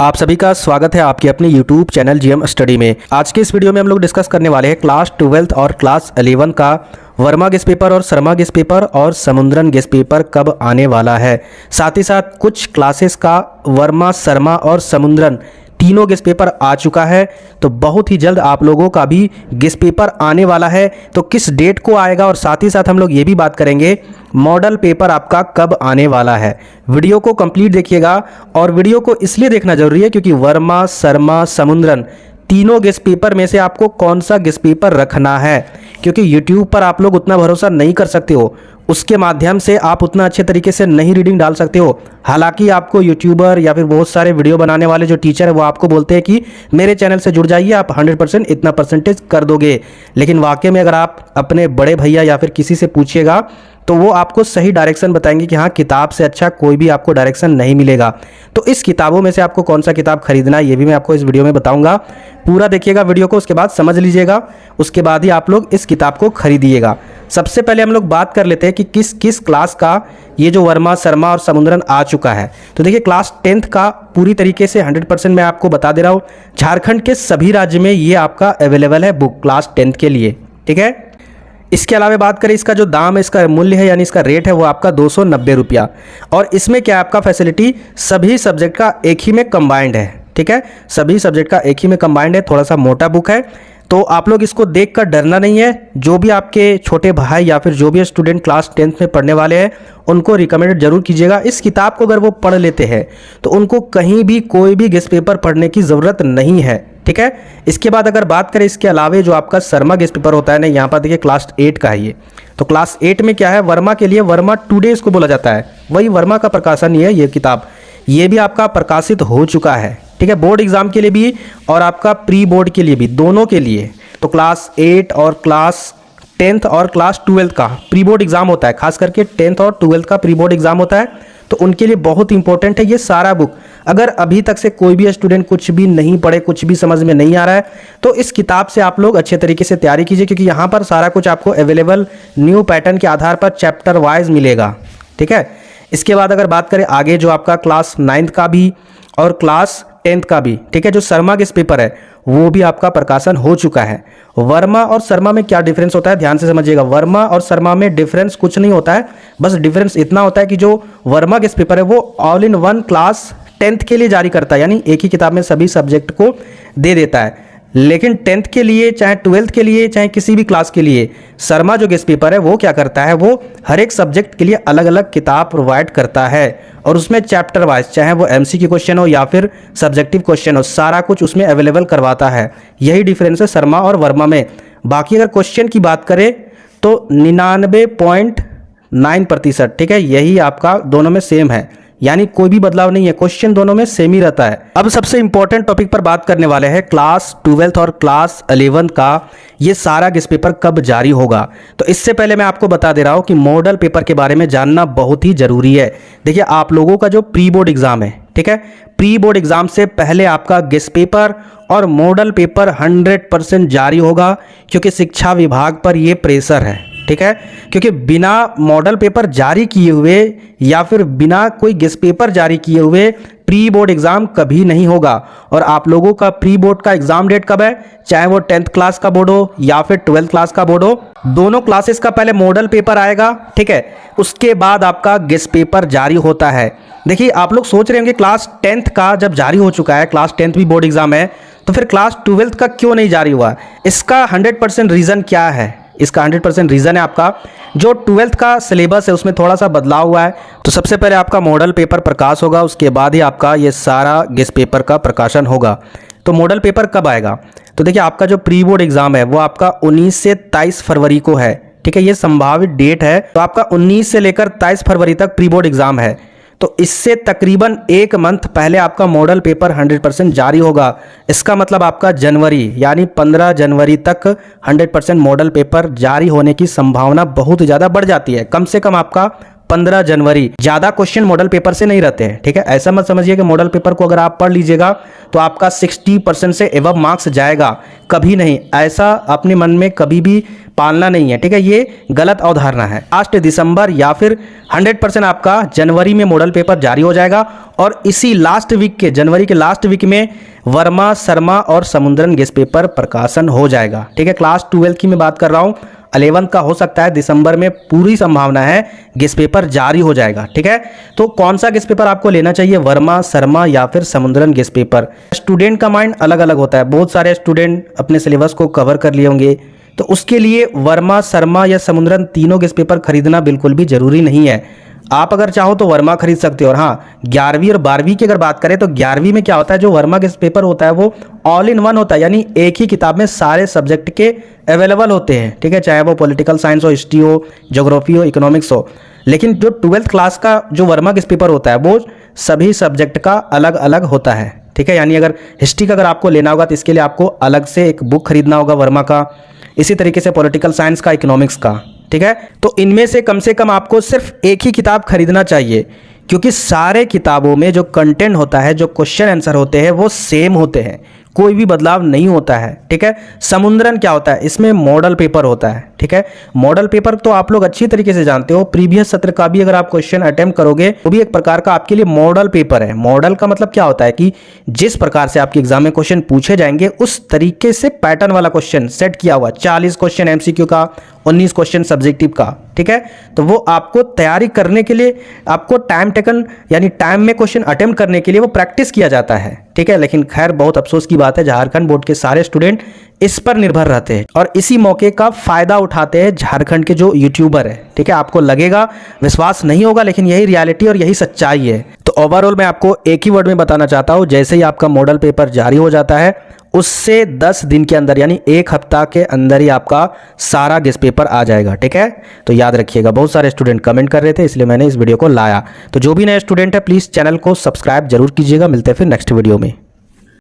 आप सभी का स्वागत है आपके अपने YouTube चैनल जीएम स्टडी में। आज के इस वीडियो में हम लोग डिस्कस करने वाले हैं क्लास 12 और क्लास 11 का वर्मा गेस्ट पेपर और शर्मा गेस्ट पेपर और समुद्रन गेस्ट पेपर कब आने वाला है। साथ ही साथ कुछ क्लासेस का वर्मा, शर्मा और समुद्रन तीनों गेस्ट पेपर आ चुका है, तो बहुत ही जल्द आप लोगों का भी गेस्ट पेपर आने वाला है। तो किस डेट को आएगा और साथ ही साथ हम लोग ये भी बात करेंगे मॉडल पेपर आपका कब आने वाला है। वीडियो को कंप्लीट देखिएगा और वीडियो को इसलिए देखना जरूरी है क्योंकि वर्मा, शर्मा, समुद्रन तीनों गेस्ट पेपर में से आपको कौन सा गेस्ट पेपर रखना है, क्योंकि YouTube पर आप लोग उतना भरोसा नहीं कर सकते हो, उसके माध्यम से आप उतना अच्छे तरीके से नहीं रीडिंग डाल सकते हो। हालांकि आपको यूट्यूबर या फिर बहुत सारे वीडियो बनाने वाले जो टीचर है वो आपको बोलते हैं कि मेरे चैनल से जुड़ जाइए, आप 100% इतना परसेंटेज कर दोगे, लेकिन वाकई में अगर आप अपने बड़े भैया या फिर किसी से पूछिएगा तो वो आपको सही डायरेक्शन बताएंगे कि हाँ, किताब से अच्छा कोई भी आपको डायरेक्शन नहीं मिलेगा। तो इस किताबों में से आपको कौन सा किताब खरीदना है ये भी मैं आपको इस वीडियो में बताऊंगा। पूरा देखिएगा वीडियो को, उसके बाद समझ लीजिएगा, उसके बाद ही आप लोग इस किताब को खरीदिएगा। सबसे पहले हम लोग बात कर लेते हैं कि किस किस क्लास का ये जो वर्मा, शर्मा और समुद्रन आ चुका है। तो देखिए, क्लास 10th का पूरी तरीके से 100% मैं आपको बता दे रहा हूँ, झारखंड के सभी राज्य में ये आपका अवेलेबल है बुक क्लास 10th के लिए, ठीक है। इसके अलावा बात करें इसका जो दाम है, इसका मूल्य है यानी इसका रेट है वो आपका 290 रुपया। और इसमें क्या है, आपका फैसिलिटी सभी सब्जेक्ट का एक ही में कंबाइंड है, ठीक है। सभी सब्जेक्ट का एक ही में कंबाइंड है, थोड़ा सा मोटा बुक है, तो आप लोग इसको देखकर डरना नहीं है। जो भी आपके छोटे भाई या फिर जो भी स्टूडेंट क्लास 10th में पढ़ने वाले हैं उनको रिकमेंड जरूर कीजिएगा। इस किताब को अगर वो पढ़ लेते हैं तो उनको कहीं भी कोई भी गेस्ट पेपर पढ़ने की ज़रूरत नहीं है, ठीक है। इसके बाद अगर बात करें इसके अलावा जो आपका शर्मा गेस्ट पेपर होता है ना, यहाँ पर देखिए क्लास 8 का है ये। तो क्लास 8 में क्या है, वर्मा के लिए वर्मा टुडे इसको बोला जाता है, वही वर्मा का प्रकाशन ही है ये किताब। ये भी आपका प्रकाशित हो चुका है, ठीक है, बोर्ड एग्जाम के लिए भी और आपका प्री बोर्ड के लिए भी, दोनों के लिए। तो क्लास 8 और क्लास 10th और क्लास 12th का प्री बोर्ड एग्जाम होता है, खास करके 10th और 12th का प्री बोर्ड एग्जाम होता है, तो उनके लिए बहुत इंपॉर्टेंट है ये सारा बुक। अगर अभी तक से कोई भी स्टूडेंट कुछ भी नहीं पढ़े, कुछ भी समझ में नहीं आ रहा है, तो इस किताब से आप लोग अच्छे तरीके से तैयारी कीजिए, क्योंकि यहाँ पर सारा कुछ आपको अवेलेबल न्यू पैटर्न के आधार पर चैप्टर वाइज मिलेगा, ठीक है। इसके बाद अगर बात करें आगे जो आपका क्लास 9th का भी और क्लास 10th का भी, ठीक है, जो शर्मा गेस्ट पेपर है वो भी आपका प्रकाशन हो चुका है। वर्मा और शर्मा में क्या डिफरेंस होता है ध्यान से समझिएगा। वर्मा और शर्मा में डिफरेंस कुछ नहीं होता है, बस डिफरेंस इतना होता है कि जो वर्मा गेस्ट पेपर है वो all in one class 10th के लिए जारी करता है, यानी एक ही किताब में सभी सब्जेक्ट को दे देता है। लेकिन 10th के लिए, चाहे 12th के लिए, चाहे किसी भी क्लास के लिए, शर्मा जो गेस्ट पेपर है वो क्या करता है, वो हर एक सब्जेक्ट के लिए अलग अलग किताब प्रोवाइड करता है और उसमें चैप्टर वाइज, चाहे वो MCQ क्वेश्चन हो या फिर सब्जेक्टिव क्वेश्चन हो, सारा कुछ उसमें अवेलेबल करवाता है। यही डिफरेंस है शर्मा और वर्मा में। बाकी अगर क्वेश्चन की बात करें तो 99.9%, ठीक है, यही आपका दोनों में सेम है, यानी कोई भी बदलाव नहीं है, क्वेश्चन दोनों में सेम ही रहता है। अब सबसे इंपॉर्टेंट टॉपिक पर बात करने वाले हैं क्लास 12th और क्लास 11 का ये सारा गेस्ट पेपर कब जारी होगा। तो इससे पहले मैं आपको बता दे रहा हूं कि मॉडल पेपर के बारे में जानना बहुत ही जरूरी है। देखिए, आप लोगों का जो प्री बोर्ड एग्जाम है, ठीक है, प्री बोर्ड एग्जाम से पहले आपका गेस्ट पेपर और मॉडल पेपर 100% जारी होगा, क्योंकि शिक्षा विभाग पर यह प्रेशर है, ठीक है। क्योंकि बिना मॉडल पेपर जारी किए हुए या फिर बिना कोई गेस्ट पेपर जारी किए हुए प्री बोर्ड एग्जाम कभी नहीं होगा। और आप लोगों का प्री बोर्ड का एग्जाम डेट कब है, चाहे वो 10th क्लास का बोर्ड हो या फिर 12th क्लास का बोर्ड हो, दोनों क्लासेस का पहले मॉडल पेपर आएगा, ठीक है, उसके बाद आपका गेस्ट पेपर जारी होता है। देखिए, आप लोग सोच रहे होंगे क्लास 10th का जब जारी हो चुका है, क्लास 10th भी बोर्ड एग्जाम है, तो फिर क्लास 12th का क्यों नहीं जारी हुआ। इसका 100% रीजन क्या है, इसका 100% रीज़न है आपका जो 12th का सिलेबस है उसमें थोड़ा सा बदलाव हुआ है। तो सबसे पहले आपका मॉडल पेपर प्रकाश होगा, उसके बाद ही आपका ये सारा गेस्ट पेपर का प्रकाशन होगा। तो मॉडल पेपर कब आएगा, तो देखिए, आपका जो प्री बोर्ड एग्जाम है वो आपका 19 से 23 फरवरी को है, ठीक है, ये संभावित डेट है। तो आपका 19 से लेकर 23 फरवरी तक प्री बोर्ड एग्जाम है, तो इससे तकरीबन 1 मंथ पहले आपका मॉडल पेपर 100% जारी होगा। इसका मतलब आपका जनवरी यानी 15 जनवरी तक 100% मॉडल पेपर जारी होने की संभावना बहुत ज़्यादा बढ़ जाती है। कम से कम आपका 15 जनवरी। ज्यादा क्वेश्चन मॉडल पेपर से नहीं रहते हैं, ठीक है। ऐसा मत समझिए कि मॉडल पेपर को अगर आप पढ़ लीजिएगा तो आपका 60% से एबव मार्क्स जाएगा, कभी नहीं। ऐसा अपने मन में कभी भी पालना नहीं है, ठीक है। ये गलत अवधारणा है। लास्ट दिसंबर या फिर 100% आपका जनवरी में मॉडल पेपर जारी हो जाएगा और इसी लास्ट वीक के, जनवरी के लास्ट वीक में वर्मा, शर्मा और समुद्रन गेस्ट पेपर प्रकाशन हो जाएगा, ठीक है। क्लास 12 की मैं बात कर रहा हूँ, 11 का हो सकता है दिसंबर में, पूरी संभावना है गेस्ट पेपर जारी हो जाएगा, ठीक है। तो कौन सा गेस्ट पेपर आपको लेना चाहिए, वर्मा, शर्मा या फिर समुद्रन गेस्ट पेपर। स्टूडेंट का माइंड अलग अलग होता है, बहुत सारे स्टूडेंट अपने सिलेबस को कवर कर लिए होंगे, तो उसके लिए वर्मा, शर्मा या समुद्रन तीनों गेस्ट पेपर खरीदना बिल्कुल भी जरूरी नहीं है। आप अगर चाहो तो वर्मा खरीद सकते हो। और हाँ, 11वीं और 12वीं की अगर बात करें तो 11वीं में क्या होता है, जो वर्मा गेस्ट पेपर होता है वो ऑल इन वन होता है, यानी एक ही किताब में सारे सब्जेक्ट के अवेलेबल होते हैं, ठीक है। चाहे वो पॉलिटिकल साइंस हो, हिस्ट्री हो, ज्योग्राफी हो, इकोनॉमिक्स हो। लेकिन जो 12th क्लास का जो वर्मा गेस्ट पेपर होता है वो सभी सब्जेक्ट का अलग अलग होता है, ठीक है। यानी अगर हिस्ट्री का अगर आपको लेना होगा तो इसके लिए आपको अलग से एक बुक खरीदना होगा वर्मा का, इसी तरीके से पॉलिटिकल साइंस का, इकोनॉमिक्स का, ठीक है। तो इनमें से कम आपको सिर्फ एक ही किताब खरीदना चाहिए, क्योंकि सारे किताबों में जो कंटेंट होता है, जो क्वेश्चन आंसर होते हैं वो सेम होते हैं, कोई भी बदलाव नहीं होता है, ठीक है। समुद्रन क्या होता है, इसमें मॉडल पेपर होता है, ठीक है। मॉडल पेपर तो आप लोग अच्छी तरीके से जानते हो, प्रीवियस सत्र का भी अगर आप क्वेश्चन अटेम्प्ट करोगे तो भी एक प्रकार का आपके लिए मॉडल पेपर है। मॉडल का मतलब क्या होता है कि जिस प्रकार से आपके एग्जाम में क्वेश्चन पूछे जाएंगे उस तरीके से पैटर्न वाला क्वेश्चन सेट किया हुआ, 40 क्वेश्चन एमसीक्यू का, 19 क्वेश्चन सब्जेक्टिव का, ठीक है। तो वो आपको तैयारी करने के लिए, आपको टाइम टेकन यानी टाइम में क्वेश्चन अटेम्प्ट करने के लिए वो प्रैक्टिस किया जाता है, ठीक है। लेकिन खैर बहुत अफसोस की बात है, झारखंड बोर्ड के सारे स्टूडेंट इस पर निर्भर रहते हैं और इसी मौके का फायदा उठाते हैं झारखंड के जो यूट्यूबर है, ठीक है। आपको लगेगा, विश्वास नहीं होगा, लेकिन यही रियलिटी और यही सच्चाई है। तो ओवरऑल मैं आपको एक ही वर्ड में बताना चाहता हूं, जैसे ही आपका मॉडल पेपर जारी हो जाता है उससे 10 दिन के अंदर यानी एक हफ्ता के अंदर ही आपका सारा गेस्ट पेपर आ जाएगा, ठीक है। तो याद रखिएगा, बहुत सारे स्टूडेंट कमेंट कर रहे थे इसलिए मैंने इस वीडियो को लाया। तो जो भी नए स्टूडेंट है प्लीज़ चैनल को सब्सक्राइब जरूर कीजिएगा। मिलते हैं फिर नेक्स्ट वीडियो में।